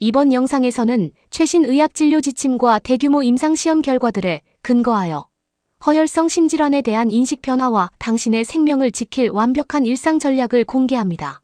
이번 영상에서는 최신 의학 진료 지침과 대규모 임상시험 결과들을 근거하여 허혈성 심질환에 대한 인식 변화와 당신의 생명을 지킬 완벽한 일상 전략을 공개합니다.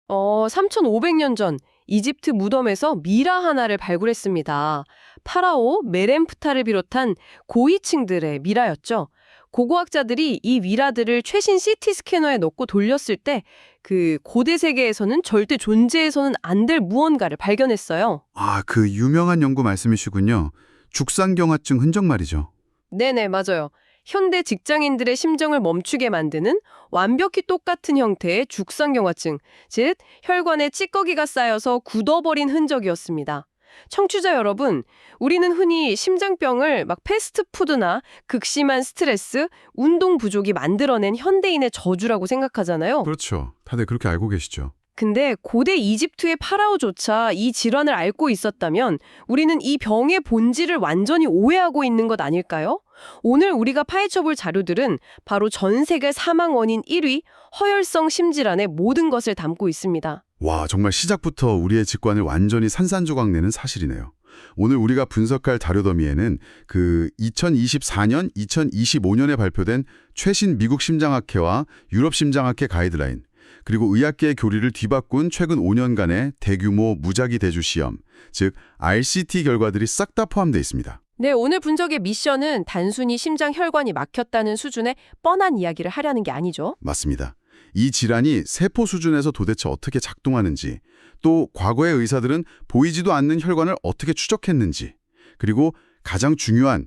3,500년 전 이집트 무덤에서 미라 하나를 발굴했습니다. 파라오 메렘프타를 비롯한 고위층들의 미라였죠. 고고학자들이 이 미라들을 최신 CT 스캐너에 넣고 돌렸을 때 그 고대 세계에서는 절대 존재해서는 안 될 무언가를 발견했어요. 아, 그 유명한 연구 말씀이시군요. 죽상경화증 흔적 말이죠. 네네, 맞아요. 현대 직장인들의 심정을 멈추게 만드는 완벽히 똑같은 형태의 죽상경화증, 즉 혈관에 찌꺼기가 쌓여서 굳어버린 흔적이었습니다. 청취자 여러분, 우리는 흔히 심장병을 막 패스트푸드나 극심한 스트레스, 운동 부족이 만들어낸 현대인의 저주라고 생각하잖아요. 그렇죠. 다들 그렇게 알고 계시죠. 근데 고대 이집트의 파라오조차 이 질환을 앓고 있었다면 우리는 이 병의 본질을 완전히 오해하고 있는 것 아닐까요? 오늘 우리가 파헤쳐볼 자료들은 바로 전 세계 사망 원인 1위 허혈성 심질환의 모든 것을 담고 있습니다. 와, 정말 시작부터 우리의 직관을 완전히 산산조각 내는 사실이네요. 오늘 우리가 분석할 자료 더미에는 그 2024년, 2025년에 발표된 최신 미국 심장학회와 유럽 심장학회 가이드라인, 그리고 의학계의 교리를 뒤바꾼 최근 5년간의 대규모 무작위 대주 시험, 즉 RCT 결과들이 싹 다 포함되어 있습니다. 네, 오늘 분석의 미션은 단순히 심장 혈관이 막혔다는 수준의 뻔한 이야기를 하려는 게 아니죠. 맞습니다. 이 질환이 세포 수준에서 도대체 어떻게 작동하는지, 또 과거의 의사들은 보이지도 않는 혈관을 어떻게 추적했는지, 그리고 가장 중요한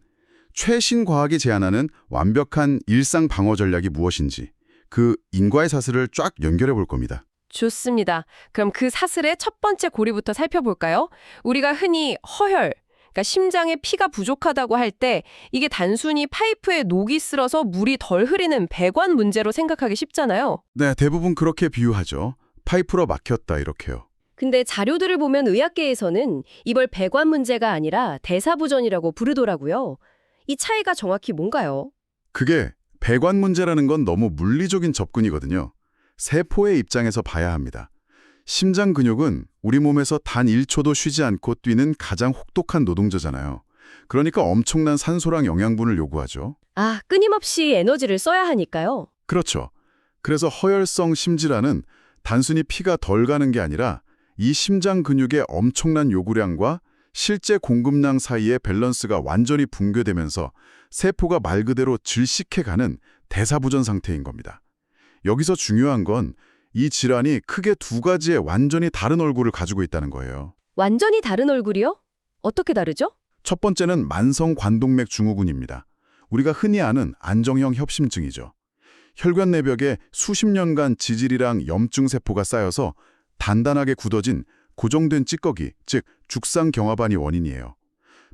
최신 과학이 제안하는 완벽한 일상 방어 전략이 무엇인지, 그 인과의 사슬을 쫙 연결해 볼 겁니다. 좋습니다. 그럼 그 사슬의 첫 번째 고리부터 살펴볼까요? 우리가 흔히 허혈, 그러니까 심장에 피가 부족하다고 할 때 이게 단순히 파이프에 녹이 슬어서 물이 덜 흐르는 배관 문제로 생각하기 쉽잖아요. 네, 대부분 그렇게 비유하죠. 파이프로 막혔다 이렇게요. 근데 자료들을 보면 의학계에서는 이걸 배관 문제가 아니라 대사부전이라고 부르더라고요. 이 차이가 정확히 뭔가요? 그게 배관 문제라는 건 너무 물리적인 접근이거든요. 세포의 입장에서 봐야 합니다. 심장 근육은 우리 몸에서 단 1초도 쉬지 않고 뛰는 가장 혹독한 노동자잖아요. 그러니까 엄청난 산소랑 영양분을 요구하죠. 아, 끊임없이 에너지를 써야 하니까요. 그렇죠. 그래서 허혈성 심질환은 단순히 피가 덜 가는 게 아니라 이 심장 근육의 엄청난 요구량과 실제 공급량 사이의 밸런스가 완전히 붕괴되면서 세포가 말 그대로 질식해가는 대사부전 상태인 겁니다. 여기서 중요한 건 이 질환이 크게 두 가지의 완전히 다른 얼굴을 가지고 있다는 거예요. 완전히 다른 얼굴이요? 어떻게 다르죠? 첫 번째는 만성 관동맥 증후군입니다. 우리가 흔히 아는 안정형 협심증이죠. 혈관 내벽에 수십 년간 지질이랑 염증 세포가 쌓여서 단단하게 굳어진 고정된 찌꺼기, 즉 죽상경화반이 원인이에요.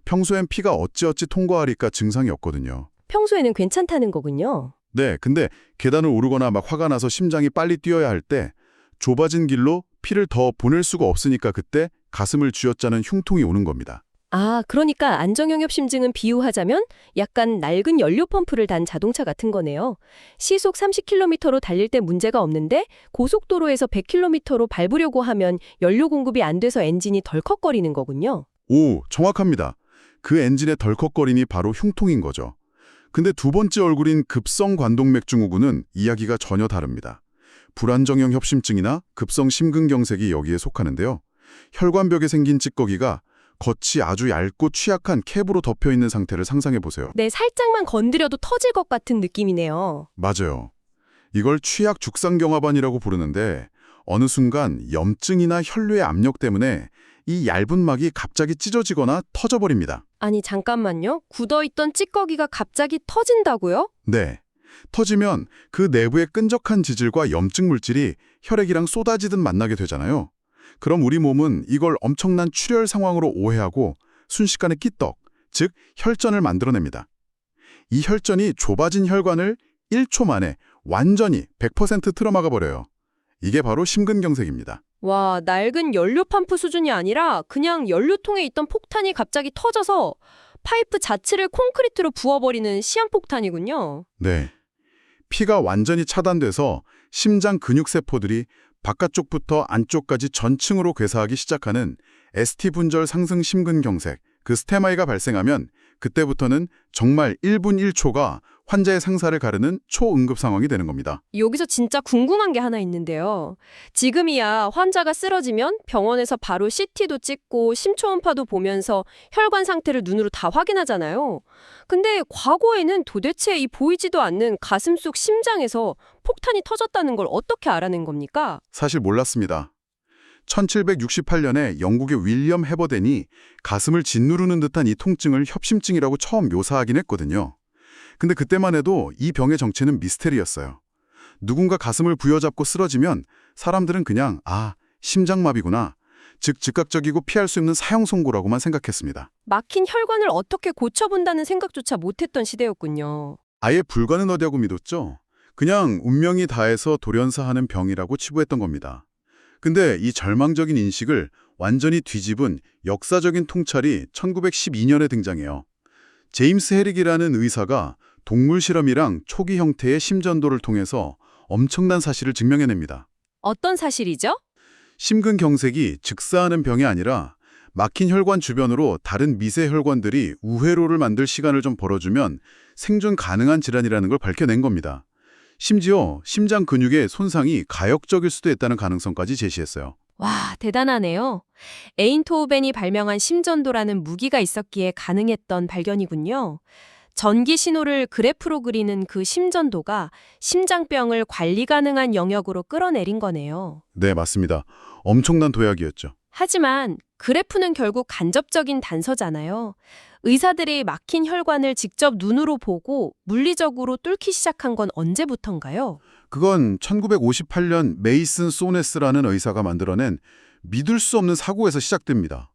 평소엔 피가 어찌어찌 통과하리까 증상이 없거든요. 평소에는 괜찮다는 거군요. 네, 근데 계단을 오르거나 막 화가 나서 심장이 빨리 뛰어야 할 때 좁아진 길로 피를 더 보낼 수가 없으니까 그때 가슴을 쥐어짜는 흉통이 오는 겁니다. 아, 그러니까 안정형 협심증은 비유하자면 약간 낡은 연료 펌프를 단 자동차 같은 거네요. 시속 30km로 달릴 때 문제가 없는데 고속도로에서 100km로 밟으려고 하면 연료 공급이 안 돼서 엔진이 덜컥거리는 거군요. 오, 정확합니다. 그 엔진의 덜컥거림이 바로 흉통인 거죠. 근데 두 번째 얼굴인 급성 관동맥 증후군은 이야기가 전혀 다릅니다. 불안정형 협심증이나 급성 심근경색이 여기에 속하는데요. 혈관벽에 생긴 찌꺼기가 겉이 아주 얇고 취약한 캡으로 덮여있는 상태를 상상해 보세요. 네, 살짝만 건드려도 터질 것 같은 느낌이네요. 맞아요. 이걸 취약 죽상경화반이라고 부르는데 어느 순간 염증이나 혈류의 압력 때문에 이 얇은 막이 갑자기 찢어지거나 터져버립니다. 아니, 잠깐만요. 굳어있던 찌꺼기가 갑자기 터진다고요? 네. 터지면 그 내부의 끈적한 지질과 염증 물질이 혈액이랑 쏟아지듯 만나게 되잖아요. 그럼 우리 몸은 이걸 엄청난 출혈 상황으로 오해하고 순식간에 끼떡, 즉 혈전을 만들어냅니다. 이 혈전이 좁아진 혈관을 1초 만에 완전히 100% 틀어막아 버려요. 이게 바로 심근경색입니다. 와, 낡은 연료 펌프 수준이 아니라 그냥 연료통에 있던 폭탄이 갑자기 터져서 파이프 자체를 콘크리트로 부어버리는 시한폭탄이군요. 네. 피가 완전히 차단돼서 심장 근육세포들이 바깥쪽부터 안쪽까지 전층으로 괴사하기 시작하는 ST 분절 상승 심근경색, 그 스테마이가 발생하면 그때부터는 정말 1분 1초가 환자의 상사를 가르는 초응급 상황이 되는 겁니다. 여기서 진짜 궁금한 게 하나 있는데요. 지금이야 환자가 쓰러지면 병원에서 바로 CT도 찍고 심초음파도 보면서 혈관 상태를 눈으로 다 확인하잖아요. 근데 과거에는 도대체 이 보이지도 않는 가슴속 심장에서 폭탄이 터졌다는 걸 어떻게 알아낸 겁니까? 사실 몰랐습니다. 1768년에 영국의 윌리엄 해버덴이 가슴을 짓누르는 듯한 이 통증을 협심증이라고 처음 묘사하긴 했거든요. 근데 그때만 해도 이 병의 정체는 미스테리였어요. 누군가 가슴을 부여잡고 쓰러지면 사람들은 그냥 심장마비구나, 즉 즉각적이고 피할 수 없는 사형 선고라고만 생각했습니다. 막힌 혈관을 어떻게 고쳐본다는 생각조차 못했던 시대였군요. 아예 불가능하다고 믿었죠. 그냥 운명이 다해서 돌연사하는 병이라고 치부했던 겁니다. 근데 이 절망적인 인식을 완전히 뒤집은 역사적인 통찰이 1912년에 등장해요. 제임스 헤릭이라는 의사가 동물 실험이랑 초기 형태의 심전도를 통해서 엄청난 사실을 증명해냅니다. 어떤 사실이죠? 심근경색이 즉사하는 병이 아니라 막힌 혈관 주변으로 다른 미세 혈관들이 우회로를 만들 시간을 좀 벌어주면 생존 가능한 질환이라는 걸 밝혀낸 겁니다. 심지어 심장 근육의 손상이 가역적일 수도 있다는 가능성까지 제시했어요. 와, 대단하네요. 에인트호벤이 발명한 심전도라는 무기가 있었기에 가능했던 발견이군요. 전기 신호를 그래프로 그리는 그 심전도가 심장병을 관리 가능한 영역으로 끌어내린 거네요. 네, 맞습니다. 엄청난 도약이었죠. 하지만 그래프는 결국 간접적인 단서잖아요. 의사들이 막힌 혈관을 직접 눈으로 보고 물리적으로 뚫기 시작한 건 언제부턴가요? 그건 1958년 메이슨 소네스라는 의사가 만들어낸 믿을 수 없는 사고에서 시작됩니다.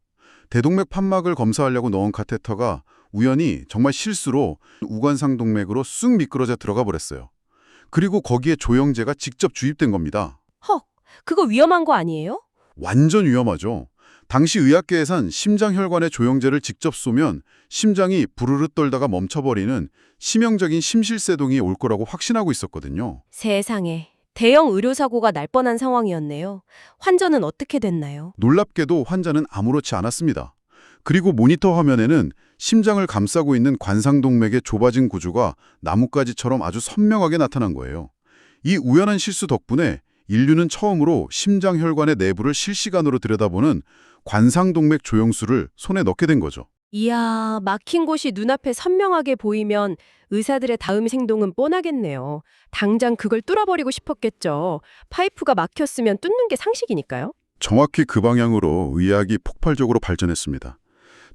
대동맥 판막을 검사하려고 넣은 카테터가 우연히 정말 실수로 우관상 동맥으로 쑥 미끄러져 들어가 버렸어요. 그리고 거기에 조영제가 직접 주입된 겁니다. 헉, 그거 위험한 거 아니에요? 완전 위험하죠. 당시 의학계에선 심장혈관에 조영제를 직접 쏘면 심장이 부르르 떨다가 멈춰버리는 치명적인 심실세동이 올 거라고 확신하고 있었거든요. 세상에, 대형 의료사고가 날 뻔한 상황이었네요. 환자는 어떻게 됐나요? 놀랍게도 환자는 아무렇지 않았습니다. 그리고 모니터 화면에는 심장을 감싸고 있는 관상동맥의 좁아진 구조가 나뭇가지처럼 아주 선명하게 나타난 거예요. 이 우연한 실수 덕분에 인류는 처음으로 심장혈관의 내부를 실시간으로 들여다보는 관상동맥 조영술을 손에 넣게 된 거죠. 이야, 막힌 곳이 눈앞에 선명하게 보이면 의사들의 다음 행동은 뻔하겠네요. 당장 그걸 뚫어버리고 싶었겠죠. 파이프가 막혔으면 뚫는 게 상식이니까요. 정확히 그 방향으로 의학이 폭발적으로 발전했습니다.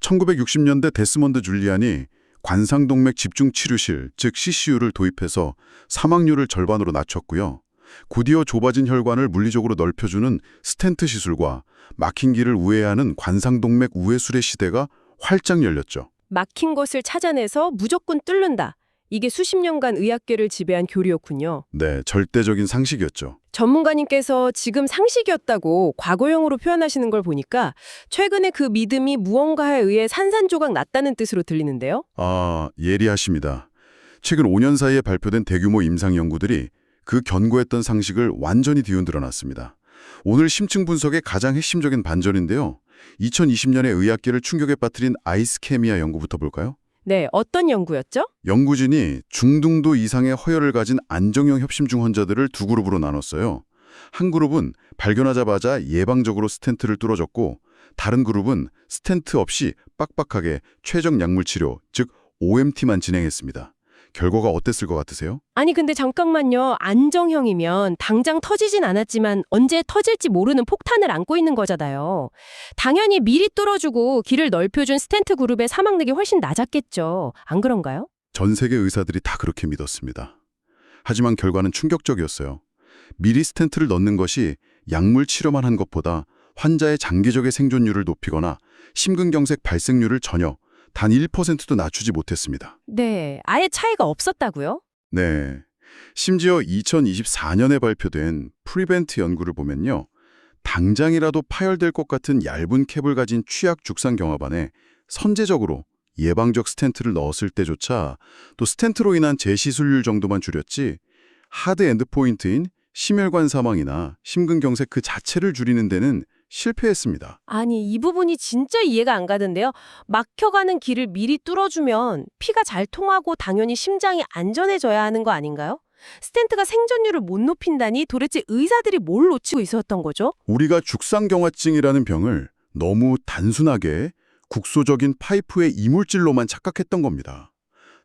1960년대 데스몬드 줄리안이 관상동맥 집중치료실, 즉 CCU를 도입해서 사망률을 절반으로 낮췄고요. 곧이어 좁아진 혈관을 물리적으로 넓혀주는 스텐트 시술과 막힌 길을 우회하는 관상동맥 우회술의 시대가 활짝 열렸죠. 막힌 곳을 찾아내서 무조건 뚫는다. 이게 수십 년간 의학계를 지배한 교리였군요. 네, 절대적인 상식이었죠. 전문가님께서 지금 상식이었다고 과거형으로 표현하시는 걸 보니까 최근에 그 믿음이 무언가에 의해 산산조각 났다는 뜻으로 들리는데요. 예리하십니다. 최근 5년 사이에 발표된 대규모 임상 연구들이 그 견고했던 상식을 완전히 뒤흔들어 놨습니다. 오늘 심층 분석의 가장 핵심적인 반전인데요. 2020년에 의학계를 충격에 빠뜨린 아이스케미아 연구부터 볼까요? 네, 어떤 연구였죠? 연구진이 중등도 이상의 허혈을 가진 안정형 협심증 환자들을 두 그룹으로 나눴어요. 한 그룹은 발견하자마자 예방적으로 스텐트를 뚫어줬고 다른 그룹은 스텐트 없이 빡빡하게 최적 약물 치료, 즉 OMT만 진행했습니다. 결과가 어땠을 것 같으세요? 아니 근데 잠깐만요. 안정형이면 당장 터지진 않았지만 언제 터질지 모르는 폭탄을 안고 있는 거잖아요. 당연히 미리 뚫어주고 길을 넓혀준 스텐트 그룹의 사망률이 훨씬 낮았겠죠. 안 그런가요? 전 세계 의사들이 다 그렇게 믿었습니다. 하지만 결과는 충격적이었어요. 미리 스텐트를 넣는 것이 약물 치료만 한 것보다 환자의 장기적인 생존율을 높이거나 심근경색 발생률을 전혀 단 1%도 낮추지 못했습니다. 네, 아예 차이가 없었다고요? 네. 심지어 2024년에 발표된 프리벤트 연구를 보면요. 당장이라도 파열될 것 같은 얇은 캡을 가진 취약 죽상경화반에 선제적으로 예방적 스텐트를 넣었을 때조차 또 스텐트로 인한 재시술률 정도만 줄였지 하드 엔드포인트인 심혈관 사망이나 심근경색 그 자체를 줄이는 데는 실패했습니다. 아니, 이 부분이 진짜 이해가 안 가던데요. 막혀가는 길을 미리 뚫어주면 피가 잘 통하고 당연히 심장이 안전해져야 하는 거 아닌가요? 스텐트가 생존율을 못 높인다니 도대체 의사들이 뭘 놓치고 있었던 거죠? 우리가 죽상경화증이라는 병을 너무 단순하게 국소적인 파이프의 이물질로만 착각했던 겁니다.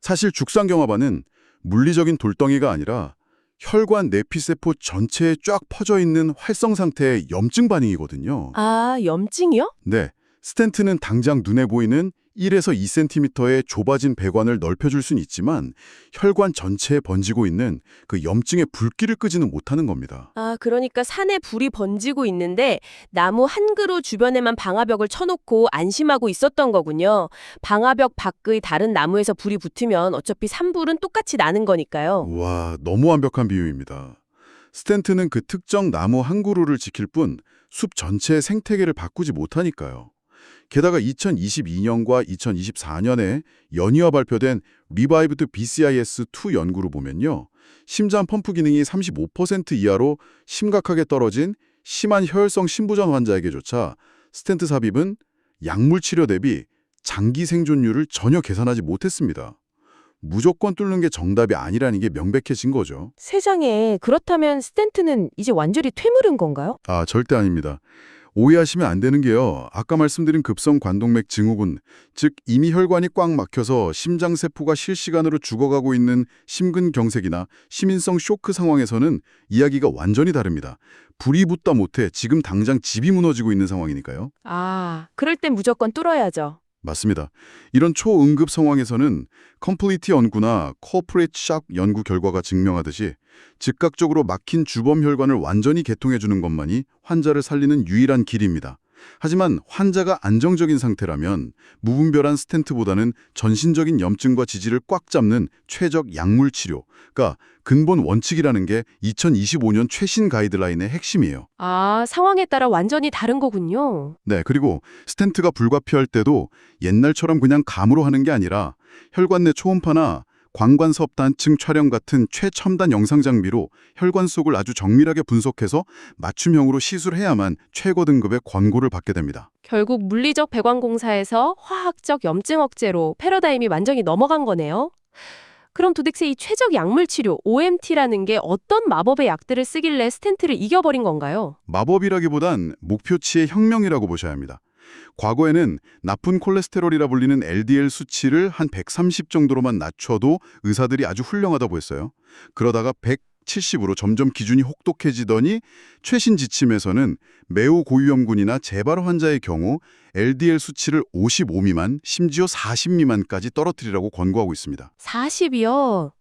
사실 죽상경화반은 물리적인 돌덩이가 아니라 혈관 내피세포 전체에 쫙 퍼져 있는 활성 상태의 염증 반응이거든요. 아, 염증이요? 네, 스텐트는 당장 눈에 보이는 1에서 2cm의 좁아진 배관을 넓혀줄 수는 있지만 혈관 전체에 번지고 있는 그 염증의 불길을 끄지는 못하는 겁니다. 아, 그러니까 산에 불이 번지고 있는데 나무 한 그루 주변에만 방화벽을 쳐놓고 안심하고 있었던 거군요. 방화벽 밖의 다른 나무에서 불이 붙으면 어차피 산불은 똑같이 나는 거니까요. 와, 너무 완벽한 비유입니다. 스텐트는 그 특정 나무 한 그루를 지킬 뿐 숲 전체의 생태계를 바꾸지 못하니까요. 게다가 2022년과 2024년에 연이어 발표된 Revived BCIS-2 연구를 보면요. 심장 펌프 기능이 35% 이하로 심각하게 떨어진 심한 혈혈성 심부전 환자에게조차 스텐트 삽입은 약물 치료 대비 장기 생존율을 전혀 계산하지 못했습니다. 무조건 뚫는 게 정답이 아니라는 게 명백해진 거죠. 세상에, 그렇다면 스텐트는 이제 완전히 퇴물인 건가요? 아, 절대 아닙니다. 오해하시면 안 되는 게요. 아까 말씀드린 급성 관동맥 증후군, 즉 이미 혈관이 꽉 막혀서 심장세포가 실시간으로 죽어가고 있는 심근경색이나 심인성 쇼크 상황에서는 이야기가 완전히 다릅니다. 불이 붙다 못해 지금 당장 집이 무너지고 있는 상황이니까요. 아, 그럴 땐 무조건 뚫어야죠. 맞습니다. 이런 초응급 상황에서는 컴플리트 연구나 코퍼레이트 샥 연구 결과가 증명하듯이 즉각적으로 막힌 주범 혈관을 완전히 개통해주는 것만이 환자를 살리는 유일한 길입니다. 하지만 환자가 안정적인 상태라면 무분별한 스텐트보다는 전신적인 염증과 지지를 꽉 잡는 최적 약물 치료가 근본 원칙이라는 게 2025년 최신 가이드라인의 핵심이에요. 아, 상황에 따라 완전히 다른 거군요. 네, 그리고 스텐트가 불가피할 때도 옛날처럼 그냥 감으로 하는 게 아니라 혈관 내 초음파나 광관섭 단층 촬영 같은 최첨단 영상 장비로 혈관 속을 아주 정밀하게 분석해서 맞춤형으로 시술해야만 최고 등급의 권고를 받게 됩니다. 결국 물리적 배관공사에서 화학적 염증 억제로 패러다임이 완전히 넘어간 거네요. 그럼 도대체 이 최적 약물 치료, OMT라는 게 어떤 마법의 약들을 쓰길래 스텐트를 이겨버린 건가요? 마법이라기보단 목표치의 혁명이라고 보셔야 합니다. 과거에는 나쁜 콜레스테롤이라 불리는 LDL 수치를 한 130 정도로만 낮춰도 의사들이 아주 훌륭하다고 했어요. 그러다가 170으로 점점 기준이 혹독해지더니 최신 지침에서는 매우 고위험군이나 재발 환자의 경우 LDL 수치를 55 미만, 심지어 40 미만까지 떨어뜨리라고 권고하고 있습니다. 40이요?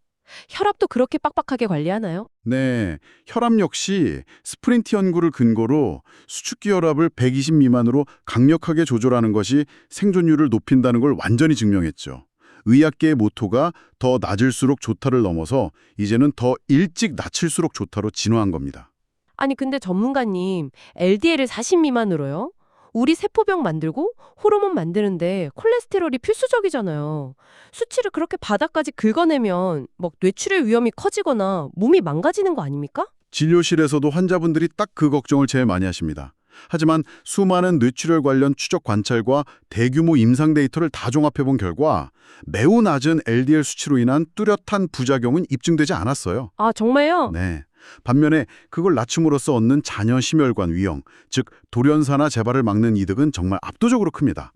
혈압도 그렇게 빡빡하게 관리하나요? 네, 혈압 역시 스프린트 연구를 근거로 수축기 혈압을 120 미만으로 강력하게 조절하는 것이 생존율을 높인다는 걸 완전히 증명했죠. 의학계의 모토가 더 낮을수록 좋다를 넘어서 이제는 더 일찍 낮출수록 좋다로 진화한 겁니다. 아니, 근데 전문가님, LDL을 40 미만으로요? 우리 세포병 만들고 호르몬 만드는데 콜레스테롤이 필수적이잖아요. 수치를 그렇게 바닥까지 긁어내면 뇌출혈 위험이 커지거나 몸이 망가지는 거 아닙니까? 진료실에서도 환자분들이 딱 그 걱정을 제일 많이 하십니다. 하지만 수많은 뇌출혈 관련 추적 관찰과 대규모 임상 데이터를 다 종합해본 결과 매우 낮은 LDL 수치로 인한 뚜렷한 부작용은 입증되지 않았어요. 아, 정말요? 네. 반면에 그걸 낮춤으로써 얻는 잔여 심혈관 위형, 즉 돌연사나 재발을 막는 이득은 정말 압도적으로 큽니다.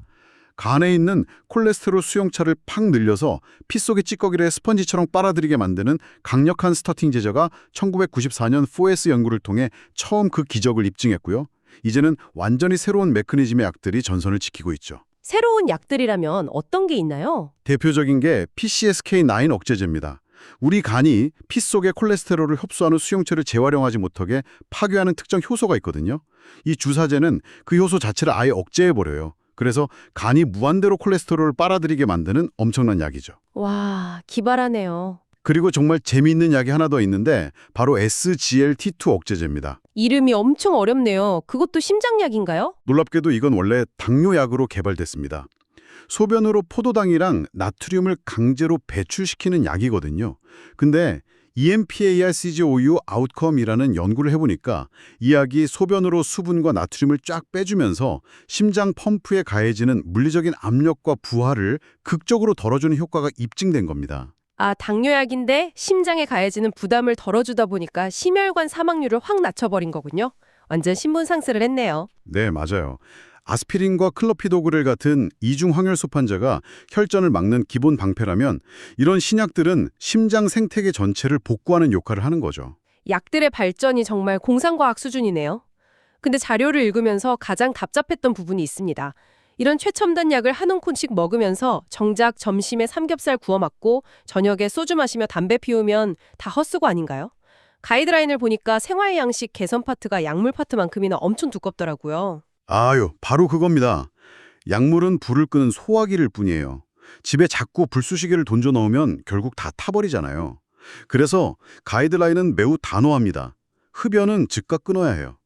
간에 있는 콜레스테롤 수용차를 팍 늘려서 피 속의 찌꺼기를 스펀지처럼 빨아들이게 만드는 강력한 스타팅 제저가 1994년 4S 연구를 통해 처음 그 기적을 입증했고요. 이제는 완전히 새로운 메커니즘의 약들이 전선을 지키고 있죠. 새로운 약들이라면 어떤 게 있나요? 대표적인 게 PCSK9 억제제입니다. 우리 간이 피 속의 콜레스테롤을 흡수하는 수용체를 재활용하지 못하게 파괴하는 특정 효소가 있거든요. 이 주사제는 그 효소 자체를 아예 억제해버려요. 그래서 간이 무한대로 콜레스테롤을 빨아들이게 만드는 엄청난 약이죠. 와, 기발하네요. 그리고 정말 재미있는 약이 하나 더 있는데 바로 SGLT2 억제제입니다. 이름이 엄청 어렵네요. 그것도 심장약인가요? 놀랍게도 이건 원래 당뇨약으로 개발됐습니다. 소변으로 포도당이랑 나트륨을 강제로 배출시키는 약이거든요. 근데 EMPARCGOU 아웃컴이라는 연구를 해보니까 이 약이 소변으로 수분과 나트륨을 쫙 빼주면서 심장 펌프에 가해지는 물리적인 압력과 부하를 극적으로 덜어주는 효과가 입증된 겁니다. 아, 당뇨약인데 심장에 가해지는 부담을 덜어주다 보니까 심혈관 사망률을 확 낮춰버린 거군요. 완전 신분상승을 했네요. 네, 맞아요. 아스피린과 클로피도그렐 같은 이중 항혈소 환자가 혈전을 막는 기본 방패라면 이런 신약들은 심장 생태계 전체를 복구하는 역할을 하는 거죠. 약들의 발전이 정말 공상과학 수준이네요. 근데 자료를 읽으면서 가장 답답했던 부분이 있습니다. 이런 최첨단 약을 한 움큼씩 먹으면서 정작 점심에 삼겹살 구워 먹고 저녁에 소주 마시며 담배 피우면 다 헛수고 아닌가요? 가이드라인을 보니까 생활 양식 개선 파트가 약물 파트만큼이나 엄청 두껍더라고요. 아유, 바로 그겁니다. 약물은 불을 끄는 소화기일 뿐이에요. 집에 자꾸 불쑤시개를 던져 넣으면 결국 다 타버리잖아요. 그래서 가이드라인은 매우 단호합니다. 흡연은 즉각 끊어야 해요.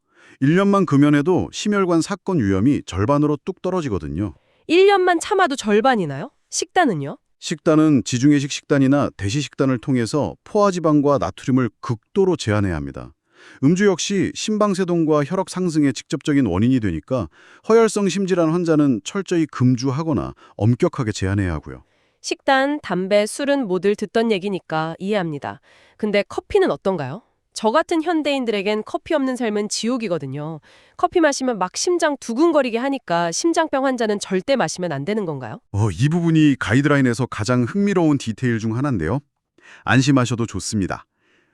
1년만 금연해도 심혈관 사건 위험이 절반으로 뚝 떨어지거든요. 1년만 참아도 절반이나요? 식단은요? 식단은 지중해식 식단이나 대시 식단을 통해서 포화지방과 나트륨을 극도로 제한해야 합니다. 음주 역시 심방세동과 혈압 상승의 직접적인 원인이 되니까 허혈성 심질환 환자는 철저히 금주하거나 엄격하게 제한해야 하고요. 식단, 담배, 술은 모두 듣던 얘기니까 이해합니다. 근데 커피는 어떤가요? 저 같은 현대인들에겐 커피 없는 삶은 지옥이거든요. 커피 마시면 막 심장 두근거리게 하니까 심장병 환자는 절대 마시면 안 되는 건가요? 이 부분이 가이드라인에서 가장 흥미로운 디테일 중 하나인데요. 안심하셔도 좋습니다.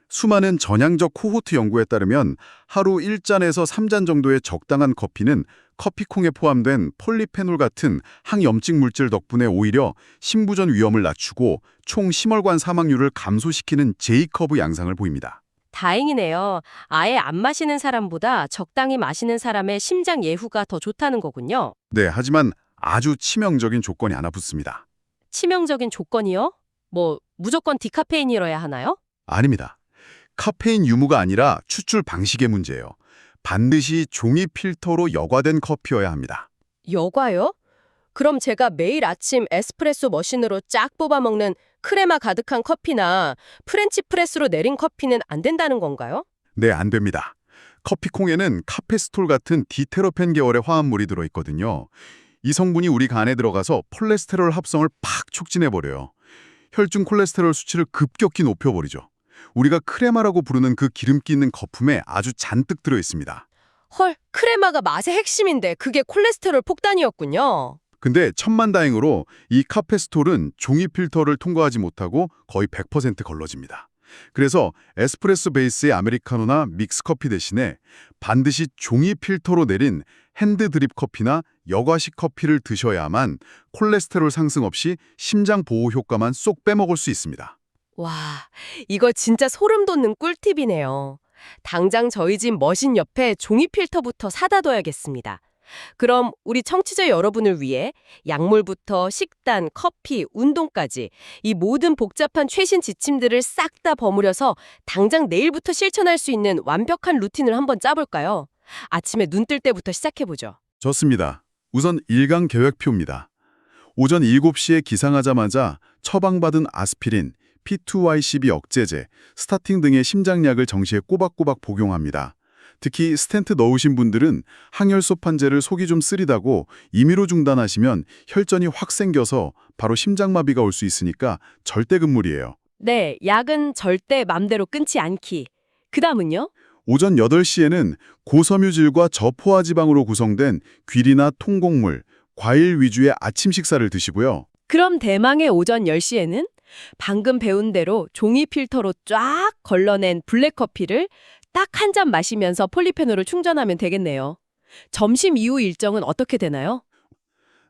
수많은 전향적 코호트 연구에 따르면 하루 1잔에서 3잔 정도의 적당한 커피는 커피콩에 포함된 폴리페놀 같은 항염증 물질 덕분에 오히려 심부전 위험을 낮추고 총 심혈관 사망률을 감소시키는 J커브 양상을 보입니다. 다행이네요. 아예 안 마시는 사람보다 적당히 마시는 사람의 심장 예후가 더 좋다는 거군요. 네, 하지만 아주 치명적인 조건이 하나 붙습니다. 치명적인 조건이요? 뭐 무조건 디카페인이어야 하나요? 아닙니다. 카페인 유무가 아니라 추출 방식의 문제예요. 반드시 종이 필터로 여과된 커피여야 합니다. 여과요? 그럼 제가 매일 아침 에스프레소 머신으로 쫙 뽑아 먹는 크레마 가득한 커피나 프렌치 프레스로 내린 커피는 안 된다는 건가요? 네, 안 됩니다. 커피콩에는 카페스톨 같은 디테러펜 계열의 화합물이 들어있거든요. 이 성분이 우리 간에 들어가서 콜레스테롤 합성을 팍 촉진해버려요. 혈중 콜레스테롤 수치를 급격히 높여버리죠. 우리가 크레마라고 부르는 그 기름기 있는 거품에 아주 잔뜩 들어있습니다. 헐, 크레마가 맛의 핵심인데 그게 콜레스테롤 폭탄이었군요. 근데 천만다행으로 이 카페스톨은 종이 필터를 통과하지 못하고 거의 100% 걸러집니다. 그래서 에스프레소 베이스의 아메리카노나 믹스커피 대신에 반드시 종이 필터로 내린 핸드 드립 커피나 여과식 커피를 드셔야만 콜레스테롤 상승 없이 심장 보호 효과만 쏙 빼먹을 수 있습니다. 와, 이거 진짜 소름 돋는 꿀팁이네요. 당장 저희 집 머신 옆에 종이 필터부터 사다 둬야겠습니다. 그럼 우리 청취자 여러분을 위해 약물부터 식단, 커피, 운동까지 이 모든 복잡한 최신 지침들을 싹 다 버무려서 당장 내일부터 실천할 수 있는 완벽한 루틴을 한번 짜볼까요? 아침에 눈 뜰 때부터 시작해보죠. 좋습니다. 우선 일강 계획표입니다. 오전 7시에 기상하자마자 처방받은 아스피린, P2Y12 억제제, 스타팅 등의 심장약을 정시에 꼬박꼬박 복용합니다. 특히 스텐트 넣으신 분들은 항혈소 판제를 속이 좀 쓰리다고 임의로 중단하시면 혈전이 확 생겨서 바로 심장마비가 올 수 있으니까 절대 금물이에요. 네, 약은 절대 맘대로 끊지 않기. 그 다음은요? 오전 8시에는 고섬유질과 저포화지방으로 구성된 귀리나 통곡물, 과일 위주의 아침 식사를 드시고요. 그럼 대망의 오전 10시에는 방금 배운 대로 종이 필터로 쫙 걸러낸 블랙커피를 딱 한 잔 마시면서 폴리페놀을 충전하면 되겠네요. 점심 이후 일정은 어떻게 되나요?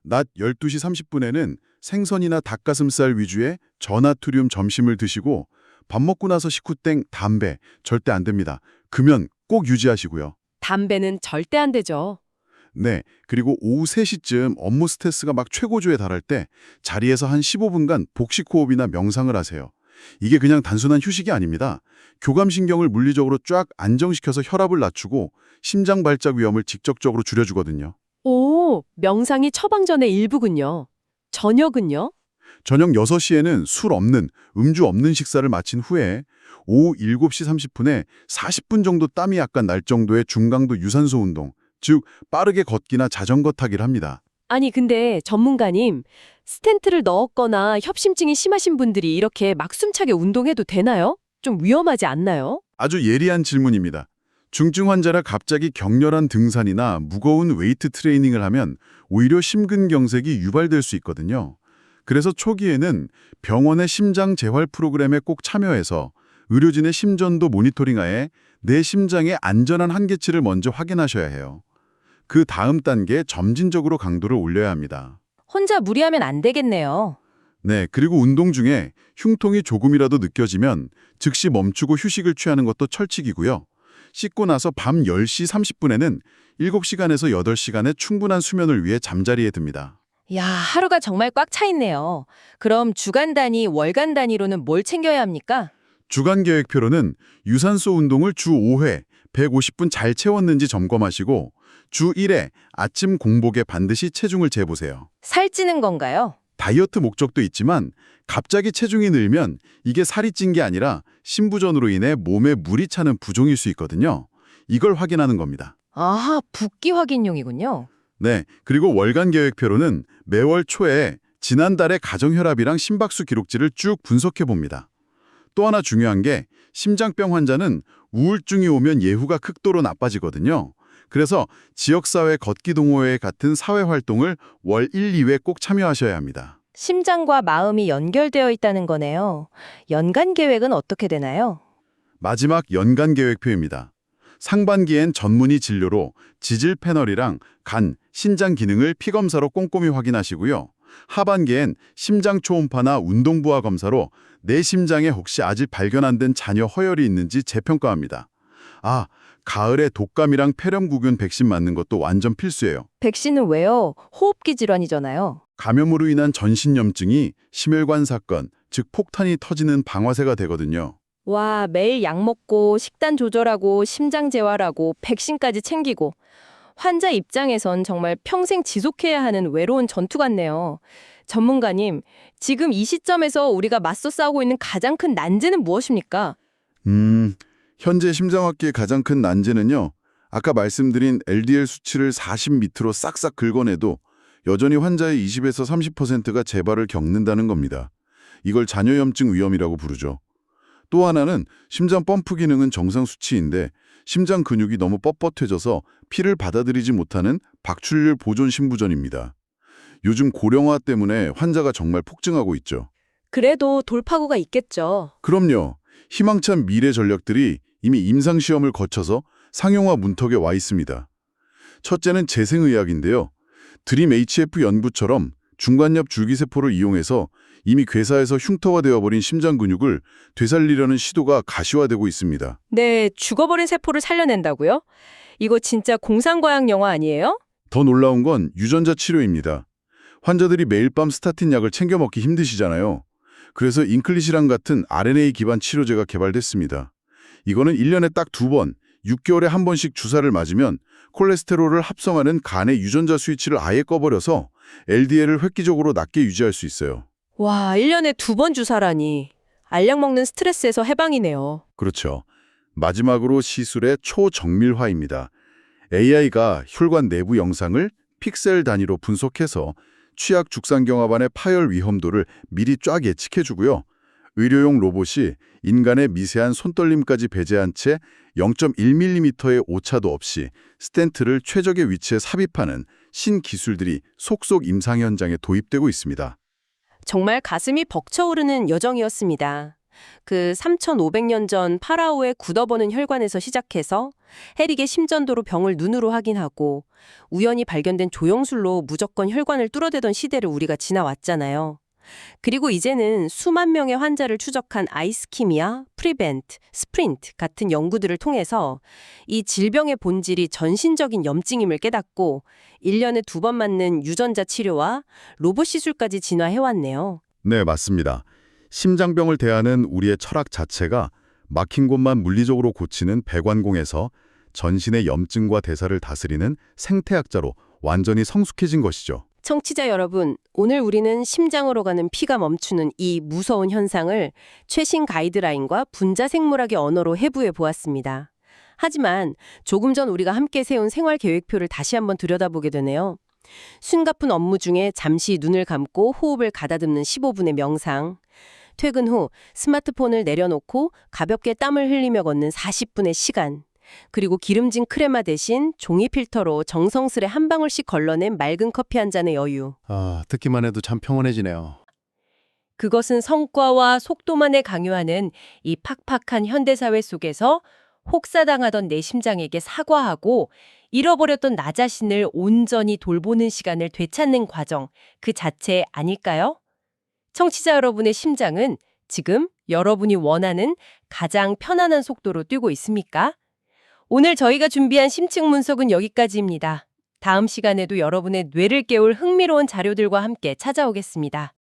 낮 12시 30분에는 생선이나 닭가슴살 위주의 저나트륨 점심을 드시고 밥 먹고 나서 식후 땡 담배 절대 안 됩니다. 금연 꼭 유지하시고요. 담배는 절대 안 되죠. 네, 그리고 오후 3시쯤 업무 스트레스가 막 최고조에 달할 때 자리에서 한 15분간 복식 호흡이나 명상을 하세요. 이게 그냥 단순한 휴식이 아닙니다. 교감신경을 물리적으로 쫙 안정시켜서 혈압을 낮추고 심장 발작 위험을 직접적으로 줄여주거든요. 오, 명상이 처방전의 일부군요. 저녁은요? 저녁 6시에는 술 없는, 음주 없는 식사를 마친 후에 오후 7시 30분에 40분 정도 땀이 약간 날 정도의 중강도 유산소 운동, 즉 빠르게 걷기나 자전거 타기를 합니다. 아니, 근데 전문가님, 스텐트를 넣었거나 협심증이 심하신 분들이 이렇게 막숨차게 운동해도 되나요? 좀 위험하지 않나요? 아주 예리한 질문입니다. 중증 환자라 갑자기 격렬한 등산이나 무거운 웨이트 트레이닝을 하면 오히려 심근경색이 유발될 수 있거든요. 그래서 초기에는 병원의 심장 재활 프로그램에 꼭 참여해서 의료진의 심전도 모니터링하에 내 심장의 안전한 한계치를 먼저 확인하셔야 해요. 그 다음 단계 점진적으로 강도를 올려야 합니다. 혼자 무리하면 안 되겠네요. 네, 그리고 운동 중에 흉통이 조금이라도 느껴지면 즉시 멈추고 휴식을 취하는 것도 철칙이고요. 씻고 나서 밤 10시 30분에는 7시간에서 8시간의 충분한 수면을 위해 잠자리에 듭니다. 야, 하루가 정말 꽉 차 있네요. 그럼 주간 단위, 월간 단위로는 뭘 챙겨야 합니까? 주간 계획표로는 유산소 운동을 주 5회 150분 잘 채웠는지 점검하시고 주 1회 아침 공복에 반드시 체중을 재보세요. 살찌는 건가요? 다이어트 목적도 있지만 갑자기 체중이 늘면 이게 살이 찐 게 아니라 신부전으로 인해 몸에 물이 차는 부종일 수 있거든요. 이걸 확인하는 겁니다. 아하, 붓기 확인용이군요. 네, 그리고 월간 계획표로는 매월 초에 지난달의 가정혈압이랑 심박수 기록지를 쭉 분석해 봅니다. 또 하나 중요한 게 심장병 환자는 우울증이 오면 예후가 극도로 나빠지거든요. 그래서 지역사회 걷기 동호회 같은 사회활동을 월 1, 2회 꼭 참여하셔야 합니다. 심장과 마음이 연결되어 있다는 거네요. 연간 계획은 어떻게 되나요? 마지막 연간 계획표입니다. 상반기엔 전문의 진료로 지질 패널이랑 간, 신장 기능을 피검사로 꼼꼼히 확인하시고요. 하반기엔 심장 초음파나 운동부하 검사로 내 심장에 혹시 아직 발견 안 된 잔여 허혈이 있는지 재평가합니다. 아, 가을에 독감이랑 폐렴구균 백신 맞는 것도 완전 필수예요. 백신은 왜요? 호흡기 질환이잖아요. 감염으로 인한 전신염증이 심혈관 사건, 즉 폭탄이 터지는 방아쇠가 되거든요. 와, 매일 약 먹고 식단 조절하고 심장 재활하고 백신까지 챙기고 환자 입장에선 정말 평생 지속해야 하는 외로운 전투 같네요. 전문가님, 지금 이 시점에서 우리가 맞서 싸우고 있는 가장 큰 난제는 무엇입니까? 현재 심장학계의 가장 큰 난제는요. 아까 말씀드린 LDL 수치를 40 밑으로 싹싹 긁어내도 여전히 환자의 20에서 30%가 재발을 겪는다는 겁니다. 이걸 잔여염증 위험이라고 부르죠. 또 하나는 심장 펌프 기능은 정상 수치인데 심장 근육이 너무 뻣뻣해져서 피를 받아들이지 못하는 박출률 보존 심부전입니다. 요즘 고령화 때문에 환자가 정말 폭증하고 있죠. 그래도 돌파구가 있겠죠. 그럼요. 희망찬 미래 전략들이 이미 임상시험을 거쳐서 상용화 문턱에 와 있습니다. 첫째는 재생의학인데요. 드림 HF 연구처럼 중간엽 줄기세포를 이용해서 이미 괴사해서 흉터화되어 버린 심장 근육을 되살리려는 시도가 가시화되고 있습니다. 네, 죽어버린 세포를 살려낸다고요? 이거 진짜 공상과학 영화 아니에요? 더 놀라운 건 유전자 치료입니다. 환자들이 매일 밤 스타틴 약을 챙겨 먹기 힘드시잖아요. 그래서 인클리시랑 같은 RNA 기반 치료제가 개발됐습니다. 이거는 1년에 딱 2번, 6개월에 한 번씩 주사를 맞으면 콜레스테롤을 합성하는 간의 유전자 스위치를 아예 꺼버려서 LDL을 획기적으로 낮게 유지할 수 있어요. 와, 1년에 2번 주사라니. 알약 먹는 스트레스에서 해방이네요. 그렇죠. 마지막으로 시술의 초정밀화입니다. AI가 혈관 내부 영상을 픽셀 단위로 분석해서 취약 죽상경화반의 파열 위험도를 미리 쫙 예측해주고요. 의료용 로봇이 인간의 미세한 손떨림까지 배제한 채 0.1mm의 오차도 없이 스텐트를 최적의 위치에 삽입하는 신기술들이 속속 임상 현장에 도입되고 있습니다. 정말 가슴이 벅차오르는 여정이었습니다. 그 3,500년 전 파라오의 굳어버는 혈관에서 시작해서 해릭의 심전도로 병을 눈으로 확인하고 우연히 발견된 조영술로 무조건 혈관을 뚫어대던 시대를 우리가 지나왔잖아요. 그리고 이제는 수만 명의 환자를 추적한 아이스키미아, 프리벤트, 스프린트 같은 연구들을 통해서 이 질병의 본질이 전신적인 염증임을 깨닫고 1년에 2번 맞는 유전자 치료와 로봇 시술까지 진화해왔네요. 네, 맞습니다. 심장병을 대하는 우리의 철학 자체가 막힌 곳만 물리적으로 고치는 배관공에서 전신의 염증과 대사를 다스리는 생태학자로 완전히 성숙해진 것이죠. 청취자 여러분, 오늘 우리는 심장으로 가는 피가 멈추는 이 무서운 현상을 최신 가이드라인과 분자생물학의 언어로 해부해 보았습니다. 하지만 조금 전 우리가 함께 세운 생활 계획표를 다시 한번 들여다보게 되네요. 숨가쁜 업무 중에 잠시 눈을 감고 호흡을 가다듬는 15분의 명상, 퇴근 후 스마트폰을 내려놓고 가볍게 땀을 흘리며 걷는 40분의 시간, 그리고 기름진 크레마 대신 종이 필터로 정성스레 한 방울씩 걸러낸 맑은 커피 한 잔의 여유. 듣기만 해도 참 평온해지네요. 그것은 성과와 속도만을 강요하는 이 팍팍한 현대사회 속에서 혹사당하던 내 심장에게 사과하고 잃어버렸던 나 자신을 온전히 돌보는 시간을 되찾는 과정 그 자체 아닐까요? 청취자 여러분의 심장은 지금 여러분이 원하는 가장 편안한 속도로 뛰고 있습니까? 오늘 저희가 준비한 심층 분석은 여기까지입니다. 다음 시간에도 여러분의 뇌를 깨울 흥미로운 자료들과 함께 찾아오겠습니다.